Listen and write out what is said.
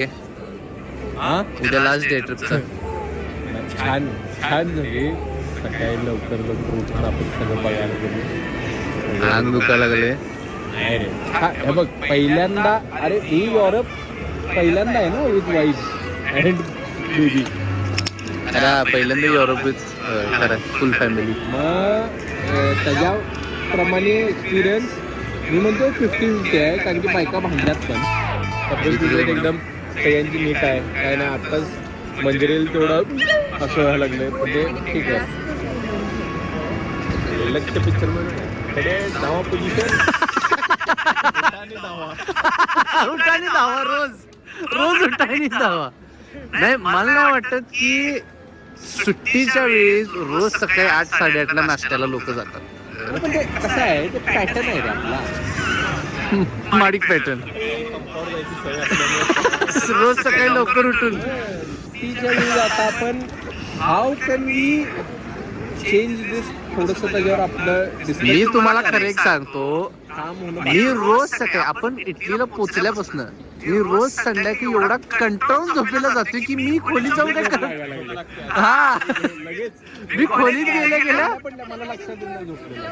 हा उद्या last day ट्रिपचा. छान छान झाली. सकाळी लवकर लवकर उठून आपण सगळं बघायला गेलो. अंग दुखायला लागले. नाही रे हे बघ पहिल्यांदा अरे ही युरोप पहिल्यांदा आहे ना विथ वाईफ अँड बेबी. अरे पहिल्यांदा युरोपीच खरं फुल फॅमिली. मग त्याच्याप्रमाणे एक्सपिरियन्स मी म्हणतो 50-50 आहे कारण की बायका भांडल्यात पण तब्येत एकदम सगळ्यांची नीट आहे काय नाही. आत्ताच मंजिरेल तेवढं असं व्हायला लागलं म्हणजे ठीक आहे. लक्ष पिक्चर मध्ये धावा पोझिशन उठाने धावा रोज उठाने धावा. नाही मला नाही वाटत की सुट्टीच्या वेळेस रोज सकाळी 8-8:30ला नाश्त्याला लोक जातात. म्हणजे कसं आहे ते पॅटर्न आहे रे आपला माडिक पॅटर्न. रोज सकाळी लवकर उठून तीच्या वेळी आता आपण हाऊ कॅन वी चेंज दिस थोडस त्याच्यावर आपलं मी तुम्हाला खरं एक सांगतो. काम होणं मी रोज सकाळी आपण इटलीला पोचल्यापासून मी रोज संध्याकाळी एवढा कंटाळून झोपेला जातोय की मी खोलीत जाऊ नये. हा लगेच मी खोलीत गेल्या पण मला लक्षात येऊन नाही झोपलेलं.